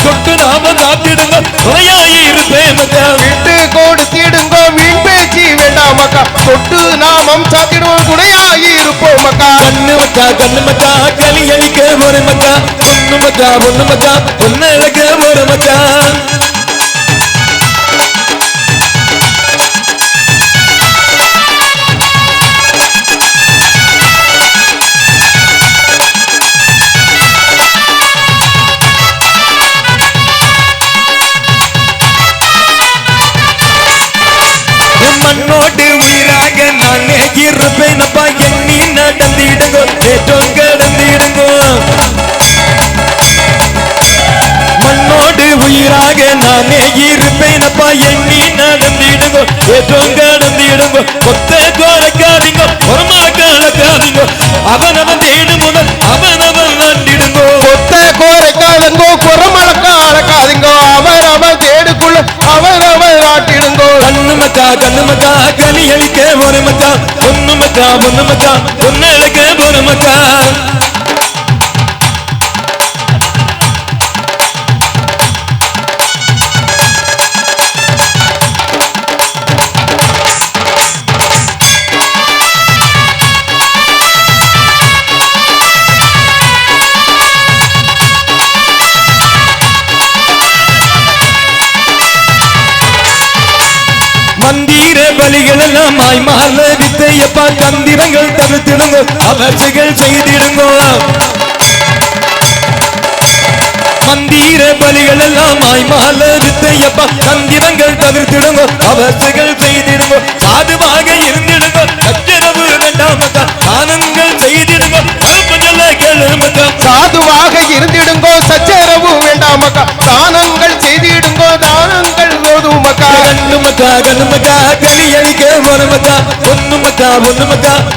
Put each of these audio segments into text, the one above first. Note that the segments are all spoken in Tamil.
தொட்டு நாம காத்திடுங்க துணையாயிருப்பேன் மக்கா. விட்டு கொடுத்திடுங்கோ வீண் பேச்சு வேண்டாம் மக்கா. தொட்டு நாமம் சாத்திடுவோம் துணையாயிருப்போம் மக்கா. கண்ணு மக்கா களி அழிக்க ஒரு மக்கா. பொண்ணு மக்கா பொன்னழக ஒரு மக்கா. மண்ணோடு உயிராக நானே இருப்பேனப்பா. எண்ணி நடந்திடுங்கோ ஏற்றம் கடந்திடுங்கோ. மண்ணோடு உயிராக நானே இருப்பேனப்பா. எண்ணி நடந்திடுங்கோ ஏற்றம் கடந்திடுங்கோ. கொத்த கோலக்காதீங்கோ பொறுமா கலக்காதீங்கோ. அவனவன் தேடு முதல் அவனவன் நண்டிடுங்கோ. கொத்த கோரைக்காதங்கோ பொறமளக்கா அழக்காதீங்கோ. அவன் தேடுக்குள்ள அவன் நாட்டிடுங்கோ. கண்ணு மக்கா களி அழிக்க ஒரு மக்கா. பொண்ணு மக்கா பொன்னழக ஒரு மக்கா. மந்திர பலிகள் எல்லாம் மாய்மால வித்தையப்பா. தந்திரங்கள் தவிர்த்திடுங்கோ அவர்ச்சிகள் செய்திடுங்கோ. மந்திர பலிகள் எல்லாம் மாய்மால வித்தையப்பா. தந்திரங்கள் தவிர்த்திடுங்கோ அவர்ச்சிகள் செய்திடுங்கோ. சாதுவாக இருந்திடுங்கோ சச்சரவு வேண்டாம் மக்கா. தானங்கள் செய்திடுங்கோ கருப்பஞ்சல கேளுமக்கா. சாதுவாக இருந்திடுங்கோ சச்சரவு வேண்டாம் மக்கா. தானங்கள் செய்திடுங்கோ தானங்கள் போதும் மக்கா. கண்ணு மக்கா களி அழிக்க ஒரு மக்கா. பொண்ணு மக்கா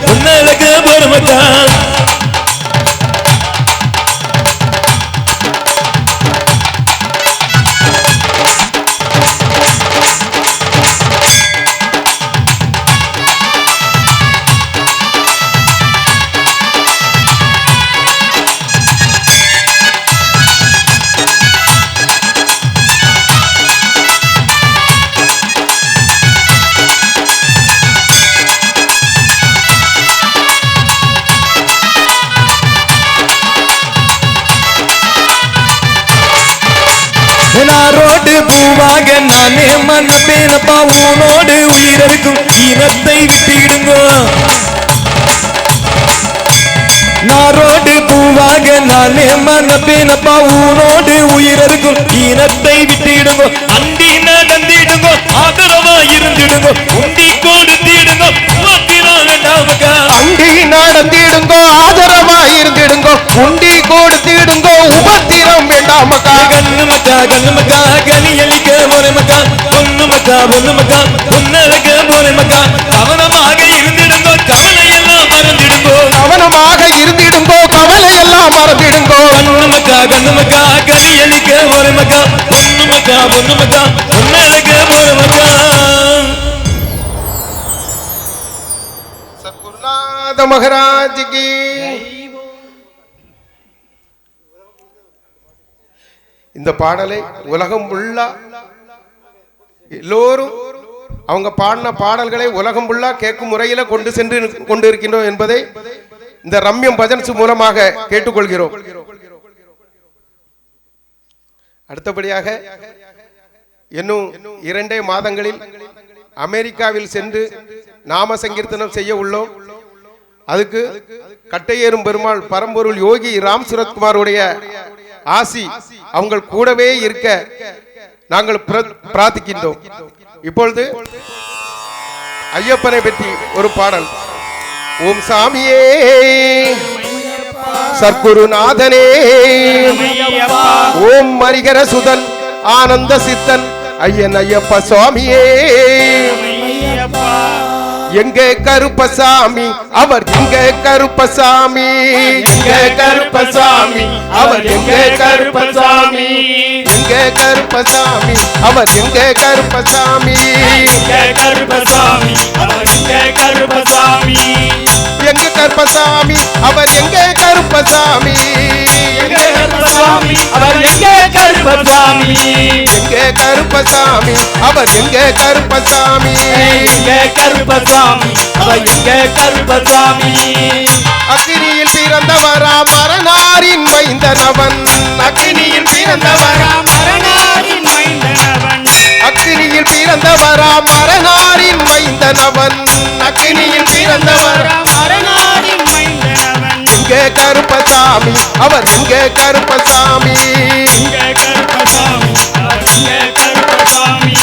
பொன்னழக ஒரு மக்கா. நாரோடு பூவாக நானே மனப்பேனப்பா. உனோடு உயிரிருக்கும் இனத்தை விட்டிடுங்கோ. நாரோடு பூவாக நானே மனப்பேனப்பா. உனோடு உயிரிருக்கும் இனத்தை விட்டிடுங்கோ. அண்டி நடந்திடுங்கோ ஆதரவா இருந்திடுங்கோ. உண்டி கொடுத்திடுங்கோ வேண்டாமக்கா. அண்டி நடந்திடுங்கோ ஆதரவா இருந்திடுங்கோ. உண்டி கொடுத்திடுங்கோ உபத்திரம் வேண்டாம் மக்கா. கண்ணு மக்கா களி அழிக்க ஒரு மக்கா. பொண்ணு மக்கா பொன்னழக ஒரு மக்கா. கவனமாக இருந்திடுங்கோ கவலையெல்லாம் மறந்திடுங்கோ. கவனமாக இருந்திடுங்கோ கவலையெல்லாம் மறந்திடுங்கோ. கண்ணு மக்கா களி அழிக்க ஒரு மக்கா. பொண்ணு மக்கா பொன்னழக ஒரு மக்கா. சத்குருநாத மகாராஜ் கி. இந்த பாடலை உலகம் ஃபுல்லா எல்லோரும் அவங்க பாடின பாடல்களை உலகம் ஃபுல்லா கேட்கும் முறையில கொண்டு சென்று கொண்டிருக்கின்றோம் என்பதை இந்த ரம்யம் பஜன்ஸ் மூலமாக கேட்டுக்கொள்கிறோம். அடுத்தபடியாக இன்னும் 2 மாதங்களில் அமெரிக்காவில் சென்று நாம சங்கீர்த்தனம் செய்ய உள்ளோம். அதுக்கு கட்டையேறும் பெருமாள் பரம்பொருள் யோகி ராம் சுரத்குமாருடைய ஆசி அவங்க கூடவே இருக்க நாங்கள் பிரார்த்திக்கின்றோம். இப்பொழுது ஐயப்பனை பற்றி ஒரு பாடல். ஓம் சாமியே சத்குருநாதனே ஓம் மரிகர சுதன் ஆனந்த சித்தன் ஐயன் ஐயப்ப சுவாமியே. எங்க கருப்பசாமி அவர் எங்க கருப்பசாமி. எங்க கருப்பசாமி அவர் எங்க கருப்பசாமி. எங்க கருப்பசாமி அவர் எங்க கருப்பசாமி. எங்க கருப்பசாமி அவர் எங்க கருப்பசாமி. எங்க கருப்பசாமி அவர் எங்க கருப்பசாமி. எங்க கருப்பசாமி அவர் எங்க கருப்பசாமி. கருப்பசாமி எங்க கருப்பசாமி அவர் எங்க கருப்பசாமி எங்க கருப்பசாமி அவர் எங்க கருப்பசாமி அக்னியில் பிறந்தவரா மரணாரின் மைந்தனவன் அக்னியில் பிறந்தவரா மரணாரின் மைந்தனவன் அக்னியில் பிறந்தவரா மரணாரின் மைந்தனவன் அக்னியில் பிறந்தவரா மரணாரின் மைந்தனவன் எங்க கருப்பசாமி அவர் எங்க கருப்பசாமி எங்க கருப்பசாமி அவர் எங்க கருப்பசாமி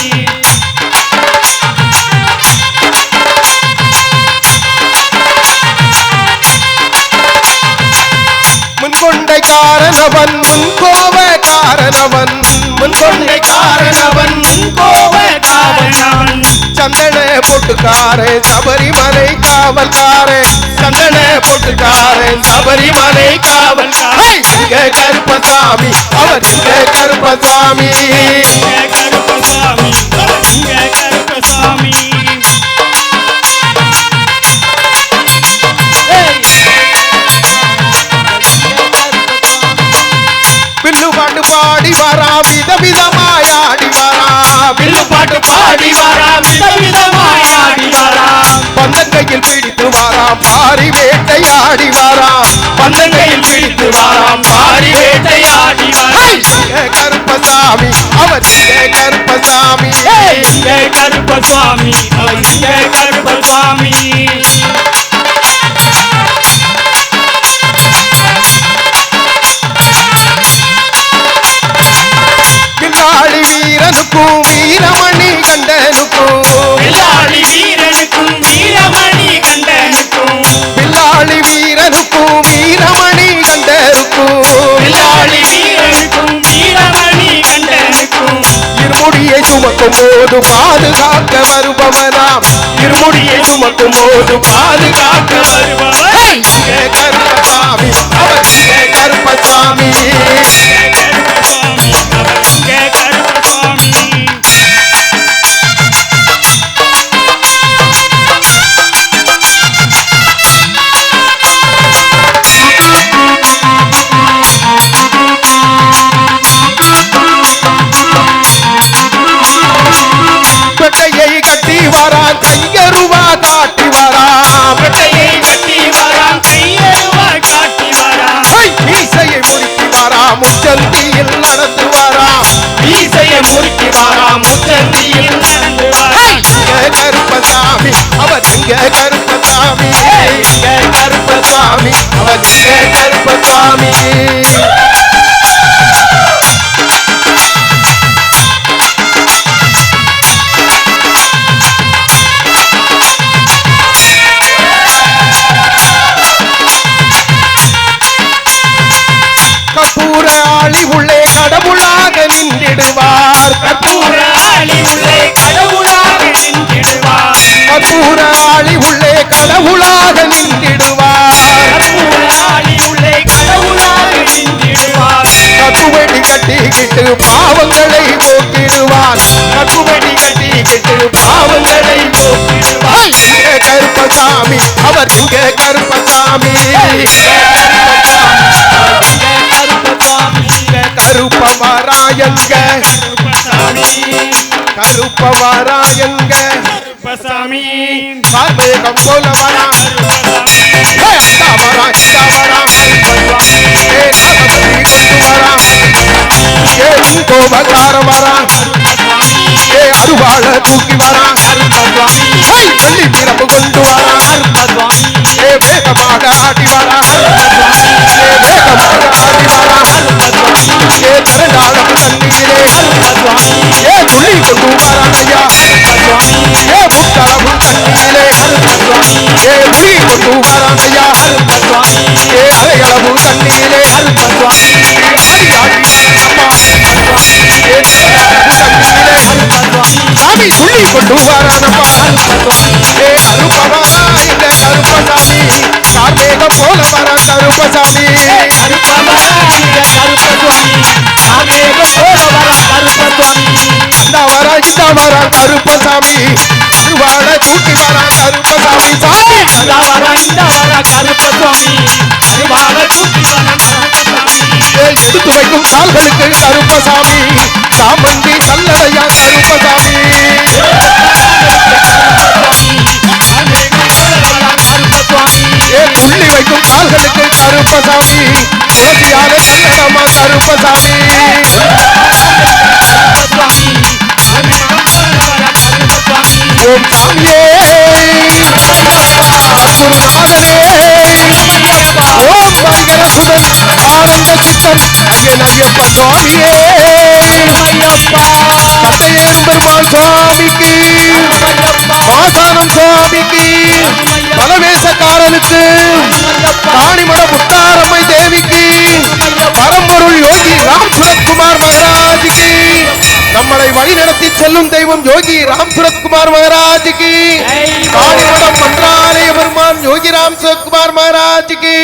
முன்கொண்டை காரணவன் முன்கோப காரணவன் முன்கொண்டை காரணவன் கோப காரணவன் சந்தன பொட்டுக்காரே சபரிமலை காவல்காரே சந்தன பொட்டுக்காரே சபரிமலை காவல்காரே எங்க கருப்பசாமி அவர் எங்க கருப்பசாமி எங்க கருப்பசாமி அவர் எங்க கருப்பசாமி வில்லு பாட்டு பாடி வரா விதவிதமாய் ஆடி வரா வில்லு பாட்டு பாடி வரா விதவிதமாய் ஆடி வரா பந்தங்கையில் பிடித்து வரா பாரி வேட்டையாடி வரா பந்தங்கையில் பிடித்து வாராம் பாரி வேட்டையாடி வரா எங்க கருப்பசாமி அவர் எங்க கருப்பசாமி எங்க கருப்பசாமி அவர் எங்க கருப்பசாமி பின்னாடி வீரனுக்கும் வீரமணி கண்டனுக்கும் பில்லாளி வீரனுக்கும் வீரமணி கண்டனுக்கும் பில்லாளி வீரனுக்கும் வீரமணி கண்டனுக்கும் பில்லாளி வீரனுக்கும் வீரமணி கண்டனுக்கும் இருமுடியை சுமக்கும் போது பாதுகாக்க வருபவனாம் இருமுடியை சுமக்கும் போது பாதுகாக்க வருபவர் எங்க கருப்பசாமி அவர் எங்க கருப்பசாமி கருப்பசாமி அவர் எங்க கருப்பசாமி பெட்டையை கட்டி வரா கையருவா காட்டி வரா பெட்டையை கட்டி வராம் கையருவா காட்டி வராம் மீசையை முறுக்கி வரா முச்சந்தியில் நடந்து வரா ஈசையை முறுக்கி வராம் முச்சந்தியில் நடந்து வராம் எங்க கருப்பசாமி அவர் எங்க கருப்பசாமி எங்க கருப்பசாமி அவர் எங்க கருப்பசாமி கற்பூர ஆளி உள்ளே கடவுளாக நின்றிடுவார் கற்பூர ஆளி உள்ளே கடவுளாக நின்றிடுவார் கற்பூர ஆளி உள்ளே கடவுளாக நின்றிடுவார் கற்பூர ஆளி உள்ளே கடவுளாக நின்றிடுவார் கத்துவெடி கட்டிக்கிட்டு பாவங்களை போக்கிடுவார் கத்துவெடி கட்டிக்கிட்டு பாவங்களை போக்கிடுவார் எங்க கருப்பசாமி அவர் எங்க கருப்பசாமி கருப்பவராயங்க கருப்பவராயங்க கருப்பசாமி கார்மேகம் போல வரா அத்தா வரா இத்தா வரா நாகபதி கொண்டு வரா கோபக்கார வரா அருவாள தூக்கி வரா வெள்ளி பிறப்பு கொண்டு வரா வேகமாக ஆடி வரா வேகமாக ஆடி வரா கருநாளம் தண்ணீரே துளி கொண்டு வரானையா முத்தளவு தண்ணீரே துளி கொண்டு வரானையா அலையளவு தண்ணீரே ஆடி ஆடி வரப்பா சாமி துள்ளி கொண்டு வரானப்பா அருப்பவரா எங்க கருப்பசாமி கார்மேகம் போல வரா கருப்பசாமி இந்த வரா கருப்பசாமி அருவாள தூக்கி வரா கருப்பசாமி சாமி எடுத்து வைக்கும் கால்களுக்கு கருப்பசாமி சாமந்தி சல்லடையா கருப்பசாமி ஏ துள்ளி வைக்கும் கால்களுக்கு கருப்பசாமி துளசியாலே சல்லடமா கருப்பசாமி ஓம் சாமியே குருநாதனே ஓம் பயங்கர சுதன் ஆனந்த சித்தன் ஐயன் ஐயப்ப சுவாமியே கட்டையேறும் பெருமாள் சுவாமிக்கு மாசானம் சுவாமிக்கு பலவேசக்காரனுக்கு காணிமட முத்தாரம்மை தேவிக்கு பரம்பொருள் யோகி ராம் சுரத்குமார் மகராஜுக்கு நம்மளை வழி நடத்தி செல்லும் தெய்வம் யோகி ராம் சுரத்குமார் மகராஜுக்கு காணிமடம் மன்றாலய பெருமான் யோகி ராம் சுரத்குமார் மகராஜுக்கு